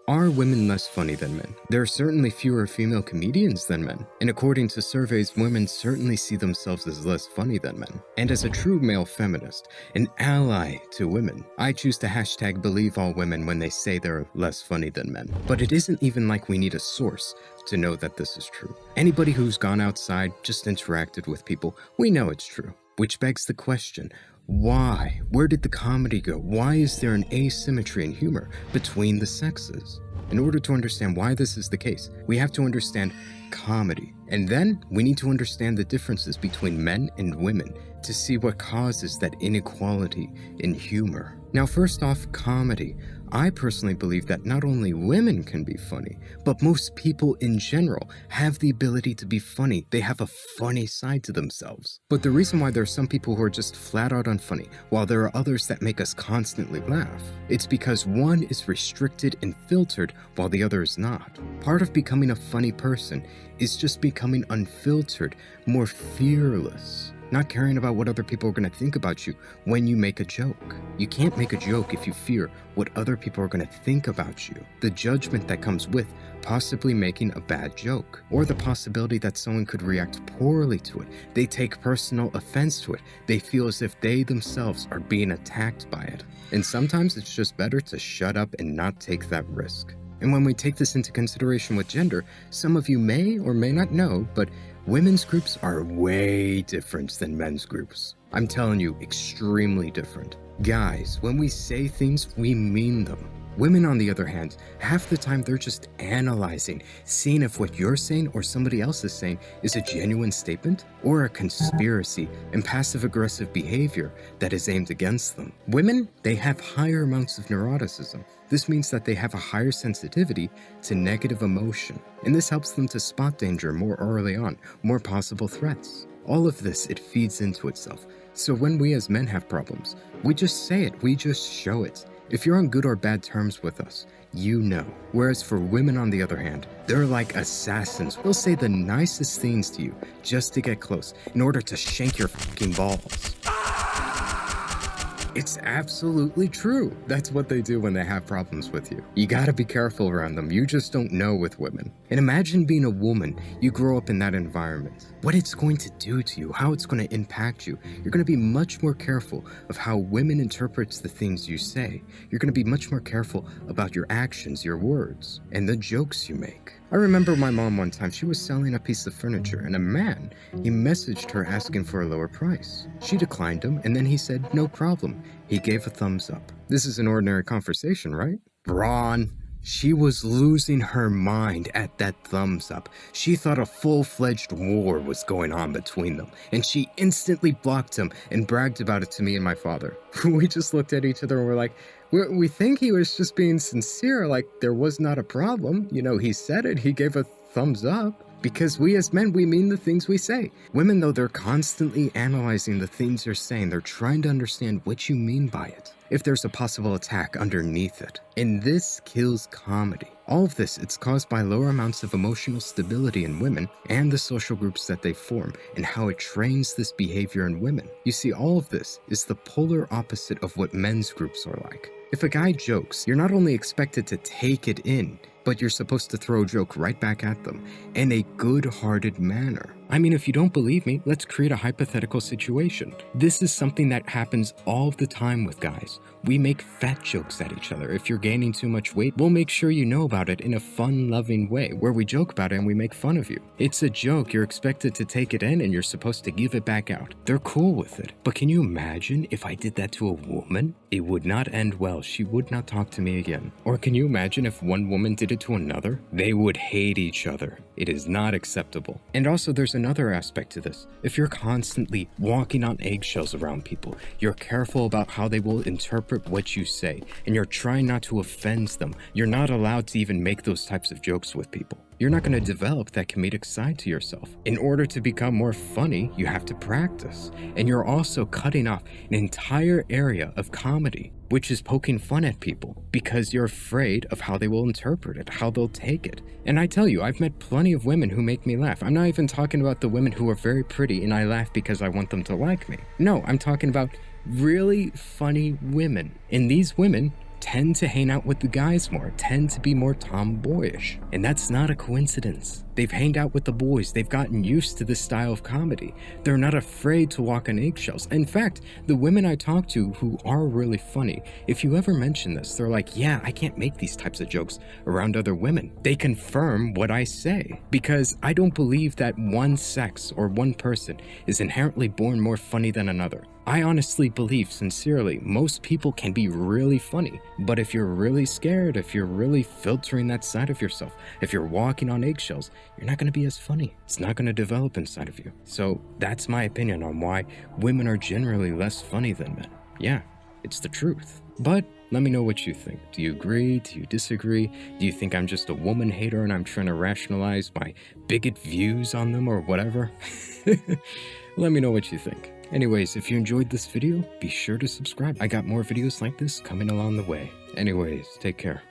Are women less funny than men? There are certainly fewer female comedians than men, and according to surveys, women certainly see themselves as less funny than men. And as a true male feminist, an ally to women, I choose to hashtag believe all women when they say they're less funny than men. But it isn't even like we need a source to know that this is true. Anybody who's gone outside, just interacted with people, we know it's true. Which begs the question, why? Where did the comedy go? Why is there an asymmetry in humor between the sexes? In order to understand why this is the case, we have to understand comedy. And then we need to understand the differences between men and women to see what causes that inequality in humor. Now, first off, comedy. I personally believe that not only women can be funny, but most people in general have the ability to be funny. They have a funny side to themselves. But the reason why there are some people who are just flat out unfunny, while there are others that make us constantly laugh, it's because one is restricted and filtered while the other is not. Part of becoming a funny person is just becoming unfiltered, more fearless. Not caring about what other people are going to think about you when you make a joke. You can't make a joke if you fear what other people are going to think about you. The judgment that comes with possibly making a bad joke, or the possibility that someone could react poorly to it. They take personal offense to it. They feel as if they themselves are being attacked by it. And sometimes it's just better to shut up and not take that risk. And when we take this into consideration with gender, some of you may or may not know, but women's groups are way different than men's groups. I'm telling you, extremely different. Guys, when we say things, we mean them. Women, on the other hand, half the time they're just analyzing, seeing if what you're saying or somebody else is saying is a genuine statement or a conspiracy and passive-aggressive behavior that is aimed against them. Women, they have higher amounts of neuroticism. This means that they have a higher sensitivity to negative emotion, and this helps them to spot danger more early on, more possible threats. All of this, it feeds into itself. So when we as men have problems, we just say it, we just show it. If you're on good or bad terms with us, you know. Whereas for women, on the other hand, they're like assassins. We'll say the nicest things to you just to get close in order to shank your fucking balls. It's absolutely true. That's what they do when they have problems with you. You gotta be careful around them. You just don't know with women. And imagine being a woman. You grow up in that environment. What it's going to do to you, how it's going to impact you. You're going to be much more careful of how women interprets the things you say. You're going to be much more careful about your actions, your words, and the jokes you make. I remember my mom one time, she was selling a piece of furniture, and a man, he messaged her asking for a lower price. She declined him, and then he said, no problem. He gave a thumbs up. This is an ordinary conversation, right? Brawn. She was losing her mind at that thumbs up. She thought a full-fledged war was going on between them, and she instantly blocked him and bragged about it to me and my father. We just looked at each other and we're like, we think he was just being sincere, like there was not a problem. You know, he said it, he gave a thumbs up. Because we as men, we mean the things we say. Women, though, they're constantly analyzing the things you're saying. They're trying to understand what you mean by it, if there's a possible attack underneath it. And this kills comedy. All of this, it's caused by lower amounts of emotional stability in women and the social groups that they form and how it trains this behavior in women. You see, all of this is the polar opposite of what men's groups are like. If a guy jokes, you're not only expected to take it in, but you're supposed to throw a joke right back at them in a good-hearted manner. I mean, if you don't believe me, let's create a hypothetical situation. This is something that happens all the time with guys. We make fat jokes at each other. If you're gaining too much weight, we'll make sure you know about it in a fun, loving way, where we joke about it and we make fun of you. It's a joke. You're expected to take it in and you're supposed to give it back out. They're cool with it. But can you imagine if I did that to a woman? It would not end well. She would not talk to me again. Or can you imagine if one woman did it to another? They would hate each other. It is not acceptable. And also, there's another aspect to this. If you're constantly walking on eggshells around people, you're careful about how they will interpret what you say, and you're trying not to offend them. You're not allowed to even make those types of jokes with people. You're not going to develop that comedic side to yourself. In order to become more funny, you have to practice. And you're also cutting off an entire area of comedy, which is poking fun at people, because you're afraid of how they will interpret it, how they'll take it. And I tell you, I've met plenty of women who make me laugh. I'm not even talking about the women who are very pretty and I laugh because I want them to like me. No, I'm talking about really funny women. And these women, tend to hang out with the guys more, tend to be more tomboyish. And that's not a coincidence. They've hanged out with the boys. They've gotten used to this style of comedy. They're not afraid to walk on eggshells. In fact, the women I talk to who are really funny, if you ever mention this, they're like, yeah, I can't make these types of jokes around other women. They confirm what I say, because I don't believe that one sex or one person is inherently born more funny than another. I honestly believe, sincerely, most people can be really funny, but if you're really scared, if you're really filtering that side of yourself, if you're walking on eggshells, you're not going to be as funny. It's not going to develop inside of you. So that's my opinion on why women are generally less funny than men. Yeah, it's the truth. But let me know what you think. Do you agree? Do you disagree? Do you think I'm just a woman hater and I'm trying to rationalize my bigot views on them or whatever? Let me know what you think. Anyways, if you enjoyed this video, be sure to subscribe. I got more videos like this coming along the way. Anyways, take care.